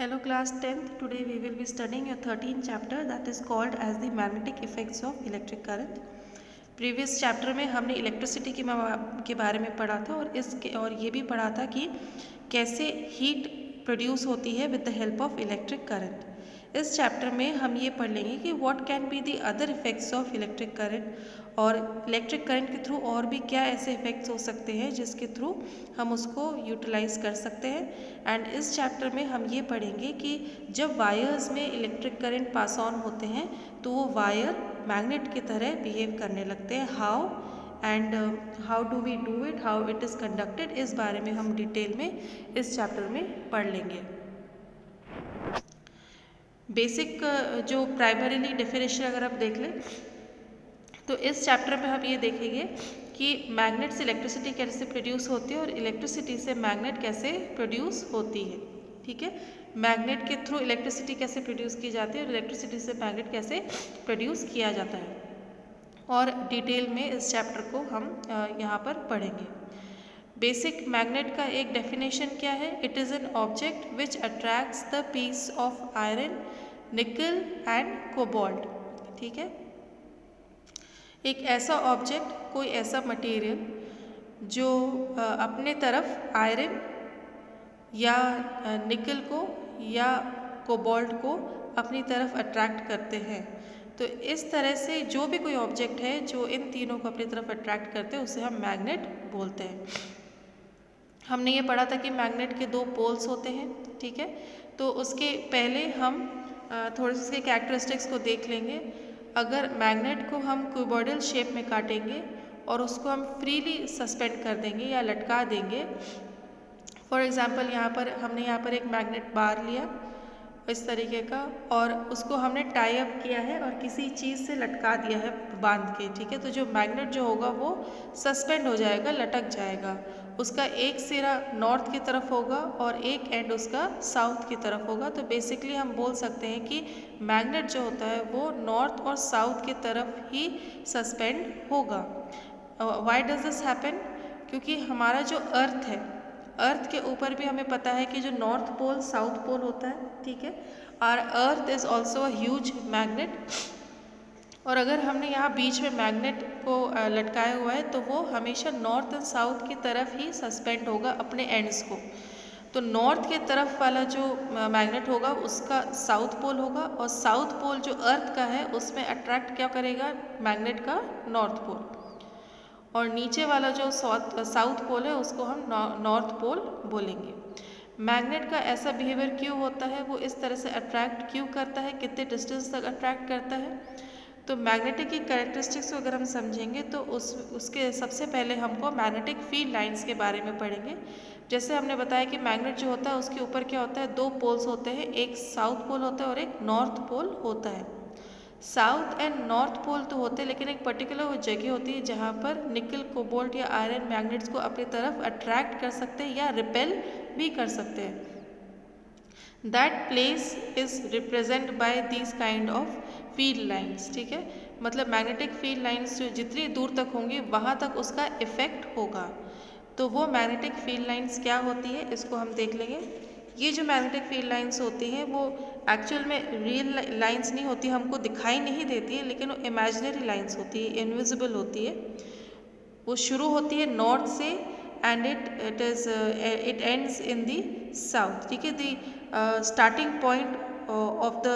Hello class 10th. Today we will be studying your 13th chapter that is called as the magnetic effects of electric current. Previous chapter में हमने electricity के बारे में पढ़ा था और ये भी पढ़ा था कि कैसे हीट प्रोड्यूस होती है with the help of electric current. इस चैप्टर में हम ये पढ़ लेंगे कि what can be the other effects of electric current और इलेक्ट्रिक करंट के थ्रू और भी क्या ऐसे इफेक्ट्स हो सकते हैं जिसके थ्रू हम उसको यूटिलाइज कर सकते हैं। एंड इस चैप्टर में हम ये पढ़ेंगे कि जब वायर्स में इलेक्ट्रिक करंट पास ऑन होते हैं तो वो वायर मैग्नेट की तरह बिहेव करने लगते हैं। How and how do we do it, how it is conducted, इस बारे में हम डिटेल में इस चैप्टर में पढ़ लेंगे। बेसिक जो प्राइमरीली डेफिनेशन अगर आप देख लें तो इस चैप्टर में हम ये देखेंगे कि मैग्नेट से इलेक्ट्रिसिटी कैसे प्रोड्यूस होती है और इलेक्ट्रिसिटी से मैग्नेट कैसे प्रोड्यूस होती है। ठीक है, मैग्नेट के थ्रू इलेक्ट्रिसिटी कैसे प्रोड्यूस की जाती है और इलेक्ट्रिसिटी से मैग्नेट कैसे प्रोड्यूस किया जाता है, और डिटेल में इस चैप्टर को हम यहाँ पर पढ़ेंगे। बेसिक मैग्नेट का एक डेफिनेशन क्या है? It is an object which attracts the piece of iron, nickel and cobalt. ठीक है, एक ऐसा ऑब्जेक्ट, कोई ऐसा मटेरियल जो अपने तरफ आयरन या निकल को या कोबाल्ट को अपनी तरफ अट्रैक्ट करते हैं। तो इस तरह से जो भी कोई ऑब्जेक्ट है जो इन तीनों को अपनी तरफ अट्रैक्ट करते हैं उसे हम मैग्नेट बोलते हैं। हमने ये पढ़ा था कि मैग्नेट के दो पोल्स होते हैं। ठीक है, तो उसके पहले हम थोड़े से इसके कैरेक्टरिस्टिक्स को देख लेंगे। अगर मैग्नेट को हम क्यूबॉइडल शेप में काटेंगे और उसको हम फ्रीली सस्पेंड कर देंगे या लटका देंगे, फॉर एग्जांपल हमने यहाँ पर एक मैग्नेट बार लिया इस तरीके का और उसको हमने टाई अप किया है और किसी चीज़ से लटका दिया है बांध के। ठीक है, तो जो मैग्नेट जो होगा वो सस्पेंड हो जाएगा, लटक जाएगा। उसका एक सिरा नॉर्थ की तरफ होगा और एक एंड उसका साउथ की तरफ होगा। तो बेसिकली हम बोल सकते हैं कि मैग्नेट जो होता है वो नॉर्थ और साउथ की तरफ ही सस्पेंड होगा। Why does this happen? क्योंकि हमारा जो अर्थ है, अर्थ के ऊपर भी हमें पता है कि जो नॉर्थ पोल साउथ पोल होता है। ठीक है, और earth is also a huge magnet, और अगर हमने यहाँ बीच में मैग्नेट को लटकाया हुआ है तो वो हमेशा नॉर्थ एंड साउथ की तरफ ही सस्पेंड होगा अपने एंड्स को। तो नॉर्थ के तरफ वाला जो मैग्नेट होगा उसका साउथ पोल होगा और साउथ पोल जो अर्थ का है उसमें अट्रैक्ट क्या करेगा? मैग्नेट का नॉर्थ पोल। और नीचे वाला जो साउथ पोल है उसको हम नॉर्थ पोल बोलेंगे। मैग्नेट का ऐसा बिहेवियर क्यों होता है? वो इस तरह से अट्रैक्ट क्यों करता है, कितने डिस्टेंस तक अट्रैक्ट करता है? तो मैग्नेटिक की कैरेक्टरिस्टिक्स को अगर हम समझेंगे तो उसके सबसे पहले हमको मैग्नेटिक फील्ड लाइंस के बारे में पढ़ेंगे। जैसे हमने बताया कि मैग्नेट जो होता है उसके ऊपर क्या होता है? दो पोल्स होते हैं, एक साउथ पोल होता है और एक नॉर्थ पोल होता है। साउथ एंड नॉर्थ पोल तो होते हैं लेकिन एक पर्टिकुलर वो जगह होती है जहाँ पर निकल, कोबाल्ट या आयरन मैग्नेट्स को अपनी तरफ अट्रैक्ट कर सकते हैं या रिपेल भी कर सकते हैं। That place is represent by these kind of field lines. ठीक है, मतलब मैग्नेटिक फील्ड लाइन्स जो जितनी दूर तक होंगी वहाँ तक उसका इफेक्ट होगा। तो वो मैग्नेटिक फील्ड लाइन्स क्या होती है इसको हम देख लेंगे। ये जो मैग्नेटिक फील्ड लाइन्स होती हैं वो एक्चुअल में रियल लाइन्स नहीं होती, हमको दिखाई नहीं देती है, लेकिन वो इमेजिनरी लाइन्स होती है, इनविजिबल होती है। वो शुरू होती है नॉर्थ से and it ends in the south. ठीक है, the starting point of the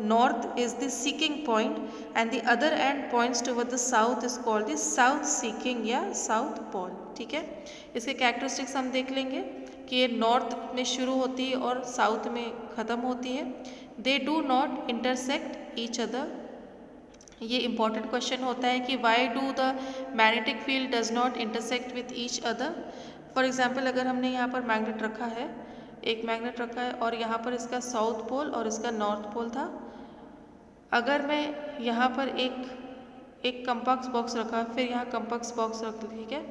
north is the seeking point and the other end points toward the south is called the south seeking या south pole। ठीक है, इसके characteristics हम देख लेंगे कि ये नॉर्थ में शुरू होती है और साउथ में ख़त्म होती है। They do not intersect each other. ये इंपॉर्टेंट क्वेश्चन होता है कि why do the magnetic field does not intersect with each other. For example अगर हमने यहाँ पर मैग्नेट रखा है, एक मैग्नेट रखा है और यहाँ पर इसका साउथ पोल और इसका नॉर्थ पोल था। अगर मैं यहाँ पर एक कंपास बॉक्स रखा, फिर यहाँ कंपास बॉक्स रख, ठीक है,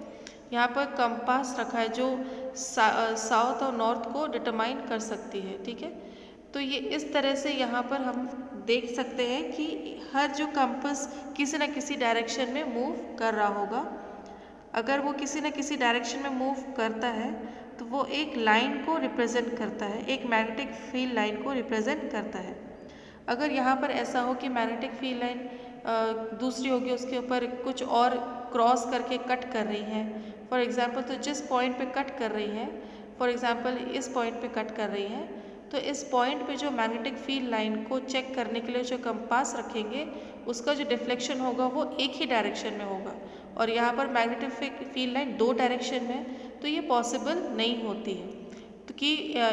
यहाँ पर कंपास रखा है जो साउथ और नॉर्थ को डिटरमाइन कर सकती है। ठीक है, तो ये इस तरह से यहाँ पर हम देख सकते हैं कि हर जो कंपास किसी न किसी डायरेक्शन में मूव कर रहा होगा। अगर वो किसी न किसी डायरेक्शन में मूव करता है तो वो एक लाइन को रिप्रेजेंट करता है, एक मैग्नेटिक फील्ड लाइन को रिप्रेजेंट करता है। अगर यहाँ पर ऐसा हो कि मैग्नेटिक फील्ड लाइन दूसरी होगी, उसके ऊपर कुछ और क्रॉस करके कट कर रही है फॉर एग्जांपल, तो जिस पॉइंट पे कट कर रही है, फॉर एग्जांपल इस पॉइंट पे कट कर रही है, तो इस पॉइंट पे जो मैग्नेटिक फील्ड लाइन को चेक करने के लिए जो कंपास रखेंगे, उसका जो डिफ्लेक्शन होगा वो एक ही डायरेक्शन में होगा। और यहाँ पर मैग्नेटिक फील्ड लाइन 2 डायरेक्शन में, तो ये पॉसिबल नहीं होती है तो कि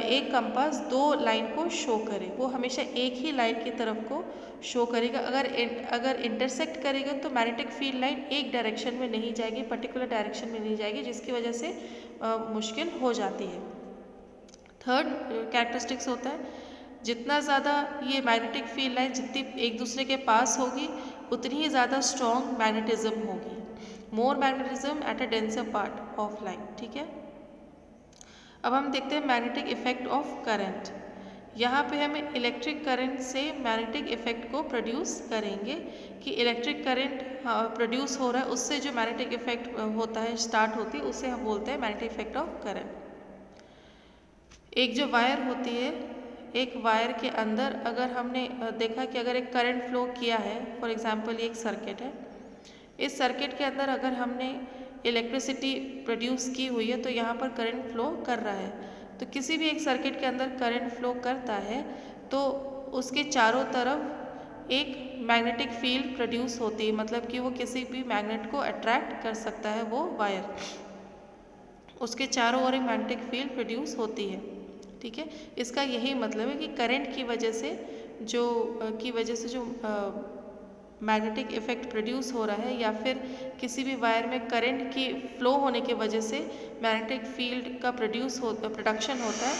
एक कंपास 2 लाइन को शो करे, वो हमेशा एक ही लाइन की तरफ को शो करेगा। अगर इंटरसेक्ट करेगा तो मैग्नेटिक फील्ड लाइन एक डायरेक्शन में नहीं जाएगी, पर्टिकुलर डायरेक्शन में नहीं जाएगी, जिसकी वजह से मुश्किल हो जाती है। थर्ड कैरेक्टरिस्टिक्स होता है, जितना ज़्यादा ये मैग्नेटिक फील्ड लाइन जितनी एक दूसरे के पास होगी, उतनी ही ज़्यादा स्ट्रॉन्ग मैग्नेटिज्म होगी। More magnetism at a denser part of line. ठीक है, अब हम देखते हैं मैग्नेटिक इफेक्ट ऑफ करंट। यहाँ पे हमें इलेक्ट्रिक करंट से मैग्नेटिक इफेक्ट को प्रोड्यूस करेंगे कि इलेक्ट्रिक करंट प्रोड्यूस हो रहा है, उससे जो मैग्नेटिक इफेक्ट होता है, स्टार्ट होती है, उसे हम बोलते हैं मैग्नेटिक इफेक्ट ऑफ करंट। एक जो वायर होती है, एक वायर के अंदर अगर हमने देखा कि अगर एक करंट फ्लो किया है, फॉर एग्जांपल ये एक सर्किट है, इस सर्किट के अंदर अगर हमने इलेक्ट्रिसिटी प्रोड्यूस की हुई है तो यहाँ पर करंट फ्लो कर रहा है। तो किसी भी एक सर्किट के अंदर करंट फ्लो करता है तो उसके चारों तरफ एक मैग्नेटिक फील्ड प्रोड्यूस होती है, मतलब कि वो किसी भी मैग्नेट को अट्रैक्ट कर सकता है, वो वायर, उसके चारों ओर एक मैग्नेटिक फील्ड प्रोड्यूस होती है। ठीक है, इसका यही मतलब है कि करंट की वजह से जो मैग्नेटिक इफेक्ट प्रोड्यूस हो रहा है, या फिर किसी भी वायर में करंट की फ्लो होने की वजह से मैग्नेटिक फील्ड का प्रोडक्शन होता है,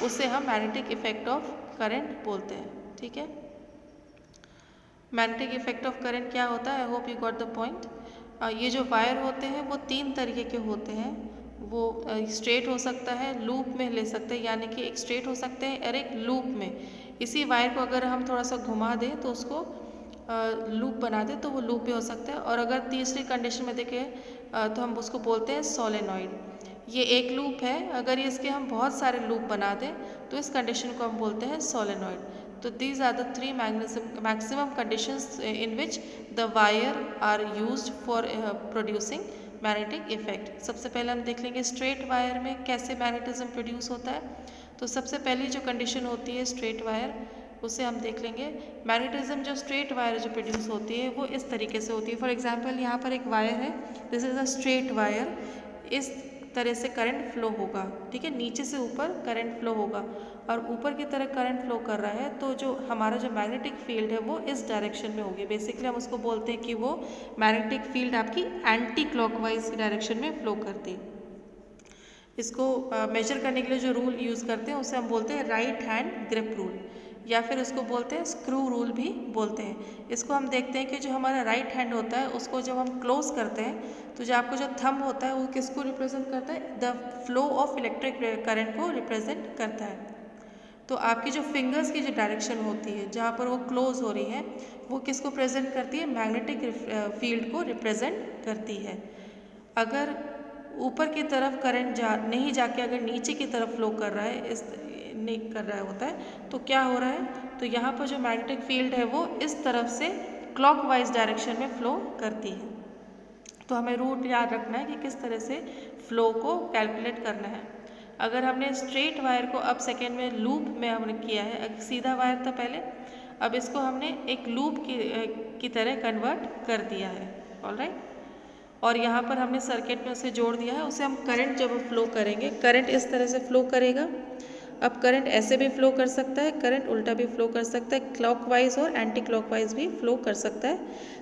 उसे हम मैग्नेटिक इफेक्ट ऑफ करंट बोलते हैं। ठीक है, मैग्नेटिक इफेक्ट ऑफ करंट क्या होता है? I hope you got the point. ये जो वायर होते हैं वो 3 तरीके के होते हैं। वो स्ट्रेट हो सकता है, लूप में ले सकते हैं, यानी कि एक स्ट्रेट हो सकते हैं और एक लूप में। इसी वायर को अगर हम थोड़ा सा घुमा दें तो उसको लूप बना दे तो वो लूप भी हो सकता है। और अगर तीसरी कंडीशन में देखें तो हम उसको बोलते हैं सोलेनॉइड। ये एक लूप है, अगर इसके हम बहुत सारे लूप बना दें तो इस कंडीशन को हम बोलते हैं सोलेनॉइड। तो these are the 3 maximum conditions in which the wire are used for producing magnetic effect. सबसे पहले हम देख लेंगे स्ट्रेट वायर में कैसे मैग्नेटिज्म प्रोड्यूस होता है। तो सबसे पहली जो कंडीशन होती है स्ट्रेट वायर, उसे हम देख लेंगे। मैग्नेटिज्म जो स्ट्रेट वायर जो प्रोड्यूस होती है वो इस तरीके से होती है। फॉर एग्जांपल यहाँ पर एक वायर है, this is a straight wire, इस तरह से करंट फ्लो होगा। ठीक है, नीचे से ऊपर करंट फ्लो होगा और ऊपर की तरफ करंट फ्लो कर रहा है, तो जो हमारा जो मैग्नेटिक फील्ड है वो इस डायरेक्शन में होगी। बेसिकली हम उसको बोलते हैं कि वो मैग्नेटिक फील्ड आपकी एंटी क्लॉकवाइज डायरेक्शन में फ्लो करती है। इसको मेजर करने के लिए जो रूल यूज़ करते हैं उसे हम बोलते हैं राइट हैंड ग्रिप रूल, या फिर उसको बोलते हैं स्क्रू रूल भी बोलते हैं। इसको हम देखते हैं कि जो हमारा राइट हैंड होता है उसको जब हम क्लोज करते हैं तो जो आपको जो थंब होता है वो किसको रिप्रेजेंट करता है? The flow of electric current को रिप्रेजेंट करता है। तो आपकी जो फिंगर्स की जो डायरेक्शन होती है जहाँ पर वो क्लोज हो रही है वो किसको प्रेजेंट करती है? मैग्नेटिक फील्ड को रिप्रेजेंट करती है। अगर ऊपर की तरफ करंट नहीं जाके अगर नीचे की तरफ फ्लो कर रहा है, इस नहीं कर रहा होता है, तो क्या हो रहा है? तो यहाँ पर जो मैग्नेटिक फील्ड है वो इस तरफ से क्लॉकवाइज डायरेक्शन में फ्लो करती है। तो हमें रूट याद रखना है कि किस तरह से फ्लो को कैलकुलेट करना है। अगर हमने स्ट्रेट वायर को अब सेकेंड में लूप में हमने किया है, एक सीधा वायर था पहले, अब इसको हमने एक लूप की तरह कन्वर्ट कर दिया है। ऑलराइट, और यहाँ पर हमने सर्किट में उसे जोड़ दिया है। उसे हम करंट जब फ्लो करेंगे, करंट इस तरह से फ्लो करेगा। अब करंट ऐसे भी फ्लो कर सकता है, करंट उल्टा भी फ्लो कर सकता है, क्लॉकवाइज और एंटी क्लॉकवाइज भी फ्लो कर सकता है।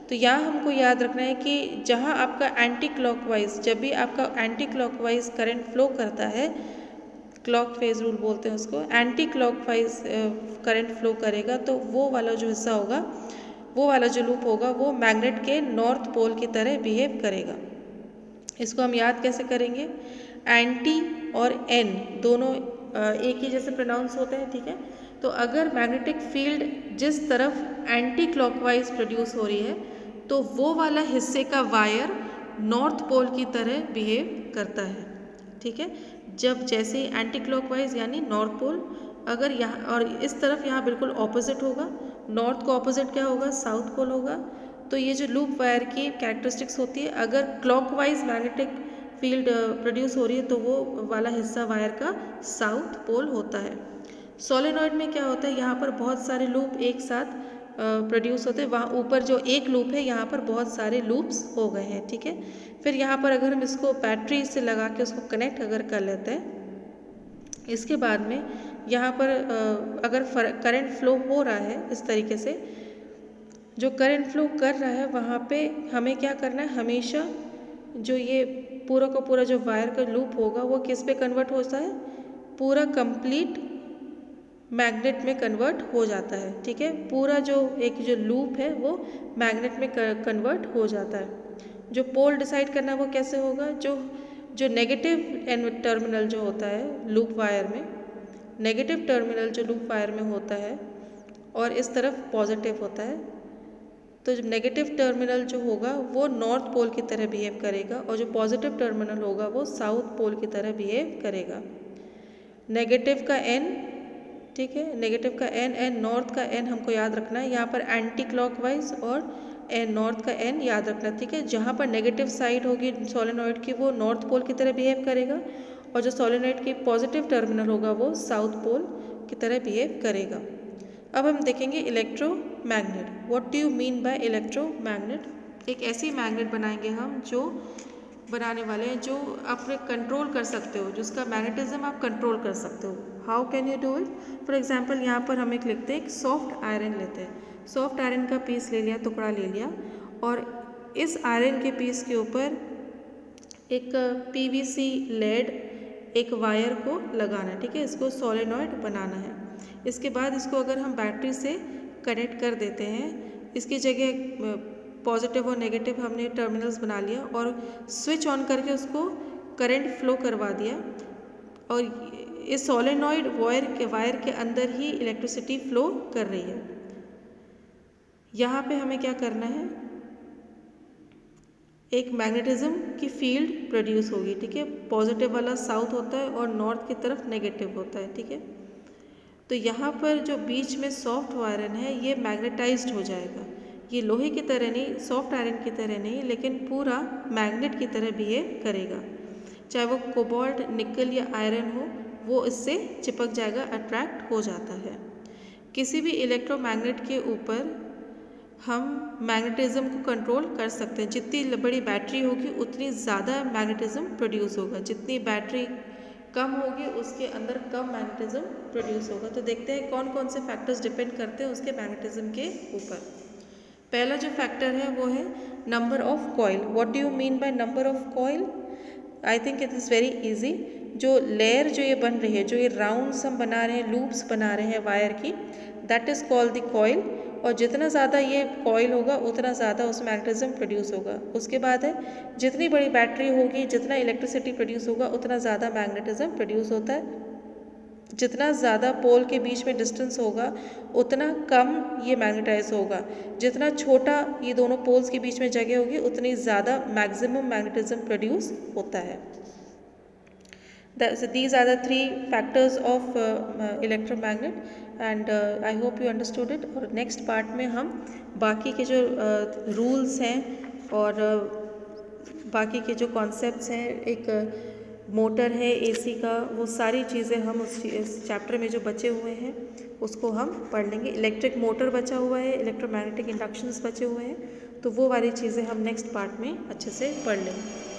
तो यहाँ हमको याद रखना है कि जहाँ आपका एंटी क्लॉकवाइज, जब भी आपका एंटी क्लॉकवाइज करंट फ्लो करता है, क्लॉक फेज रूल बोलते हैं उसको, एंटी क्लॉकवाइज करंट फ्लो करेगा तो वो वाला जो हिस्सा होगा, वो वाला जो लूप होगा वो मैग्नेट के नॉर्थ पोल की तरह बिहेव करेगा। इसको हम याद कैसे करेंगे? एंटी और एन दोनों एक ही जैसे प्रोनाउंस होते हैं। ठीक है, तो अगर मैग्नेटिक फील्ड जिस तरफ एंटी क्लॉकवाइज प्रोड्यूस हो रही है तो वो वाला हिस्से का वायर नॉर्थ पोल की तरह बिहेव करता है। ठीक है, जब जैसे एंटी क्लॉकवाइज यानी नॉर्थ पोल, अगर यहाँ और इस तरफ यहाँ बिल्कुल ऑपोजिट होगा, नॉर्थ को ऑपोजिट क्या होगा, साउथ पोल होगा। तो ये जो लूप वायर की कैरेक्टरिस्टिक्स होती है, अगर क्लॉकवाइज मैग्नेटिक फील्ड प्रोड्यूस हो रही है तो वो वाला हिस्सा वायर का साउथ पोल होता है। सोलेनॉइड में क्या होता है, यहाँ पर बहुत सारे लूप एक साथ प्रोड्यूस होते हैं। वहाँ ऊपर जो एक लूप है यहाँ पर बहुत सारे लूप्स हो गए हैं, ठीक है। फिर यहाँ पर अगर हम इसको बैटरी से लगा के उसको कनेक्ट अगर कर लेते हैं, इसके बाद में यहाँ पर अगर करंट फ्लो हो रहा है इस तरीके से, जो करंट फ्लो कर रहा है वहाँ पे हमें क्या करना है, हमेशा जो ये पूरा का पूरा जो वायर का लूप होगा वो किस पे कन्वर्ट होता है, पूरा कंप्लीट मैग्नेट में कन्वर्ट हो जाता है, ठीक है। पूरा जो एक जो लूप है वो मैग्नेट में कन्वर्ट हो जाता है। जो पोल डिसाइड करना है वो कैसे होगा, जो नेगेटिव टर्मिनल जो होता है लूप वायर में, नेगेटिव टर्मिनल जो लूप वायर में होता है और इस तरफ पॉजिटिव होता है, तो जो नेगेटिव टर्मिनल जो होगा वो नॉर्थ पोल की तरह बिहेव करेगा और जो पॉजिटिव टर्मिनल होगा वो साउथ पोल की तरह बिहेव करेगा। नेगेटिव का एन, ठीक है, नेगेटिव का एन नॉर्थ का एन हमको याद रखना है। यहाँ पर एंटी क्लॉकवाइज और एन नॉर्थ का एन याद रखना, ठीक है। जहाँ पर नेगेटिव साइड होगी सोलेनॉइड की वो नॉर्थ पोल की तरह बिहेव करेगा और जो सोलेनॉइड की पॉजिटिव टर्मिनल होगा वो साउथ पोल की तरह बिहेव करेगा। अब हम देखेंगे electromagnet. What do you mean by electromagnet? एक ऐसी मैग्नेट बनाएंगे हम जो बनाने वाले हैं जो आप कंट्रोल कर सकते हो, जिसका मैग्नेटिज्म आप कंट्रोल कर सकते हो। How can you do it? For example यहाँ पर हम एक लिखते हैं, एक सॉफ्ट आयरन लेते हैं। सॉफ्ट आयरन का पीस ले लिया, टुकड़ा ले लिया और इस आयरन के पीस के ऊपर एक पीवीसी लेड एक वायर को लगाना है, ठीक है। इसको सोलेनॉइड बनाना है। इसके बाद इसको अगर हम बैटरी से कनेक्ट कर देते हैं, इसकी जगह पॉजिटिव और नेगेटिव हमने टर्मिनल्स बना लिया और स्विच ऑन करके उसको करंट फ्लो करवा दिया और इस सोलेनॉइड वायर के अंदर ही इलेक्ट्रिसिटी फ्लो कर रही है। यहाँ पे हमें क्या करना है, एक मैग्नेटिज्म की फील्ड प्रोड्यूस होगी, ठीक है। पॉजिटिव वाला साउथ होता है और नॉर्थ की तरफ नेगेटिव होता है, ठीक है। तो यहाँ पर जो बीच में सॉफ्ट आयरन है ये मैग्नेटाइज्ड हो जाएगा। ये लोहे की तरह नहीं, सॉफ्ट आयरन की तरह नहीं, लेकिन पूरा मैग्नेट की तरह बिहेव करेगा। चाहे वो कोबाल्ट, निकल या आयरन हो, वो इससे चिपक जाएगा, अट्रैक्ट हो जाता है। किसी भी इलेक्ट्रोमैग्नेट के ऊपर हम मैग्नेटिज्म को कंट्रोल कर सकते हैं। जितनी बड़ी बैटरी होगी उतनी ज़्यादा मैग्नेटिज्म प्रोड्यूस होगा, जितनी बैटरी कम होगी उसके अंदर कम मैग्नेटिज्म प्रोड्यूस होगा। तो देखते हैं कौन कौन से फैक्टर्स डिपेंड करते हैं उसके मैग्नेटिज्म के ऊपर। पहला जो फैक्टर है वो है number of coil. What do you mean by number of coil? I think it is very easy. जो लेयर जो ये बन रही है, जो ये राउंड्स हम बना रहे हैं, लूप्स बना रहे हैं वायर की, that is called the coil. और जितना ज़्यादा ये कॉइल होगा उतना ज़्यादा उस मैग्नेटिज्म प्रोड्यूस होगा। उसके बाद है जितनी बड़ी बैटरी होगी, जितना इलेक्ट्रिसिटी प्रोड्यूस होगा उतना ज़्यादा मैग्नेटिज्म प्रोड्यूस होता है। जितना ज़्यादा पोल के बीच में डिस्टेंस होगा उतना कम ये मैग्नेटाइज होगा। जितना छोटा ये दोनों पोल्स के बीच में जगह होगी उतनी ज़्यादा मैक्सिमम मैग्नेटिज्म प्रोड्यूस होता है। These are the three factors of electromagnet and I hope you understood it। और नेक्स्ट पार्ट में हम बाकी के जो रूल्स हैं और बाकी के जो कॉन्सेप्ट्स हैं, एक मोटर है एसी का, वो सारी चीज़ें हम इस चैप्टर में जो बचे हुए हैं उसको हम पढ़ लेंगे। इलेक्ट्रिक मोटर बचा हुआ है, इलेक्ट्रोमैग्नेटिक इंडक्शंस बचे हुए हैं, तो वो वाली चीज़ें हम नेक्स्ट पार्ट में अच्छे से पढ़ लेंगे।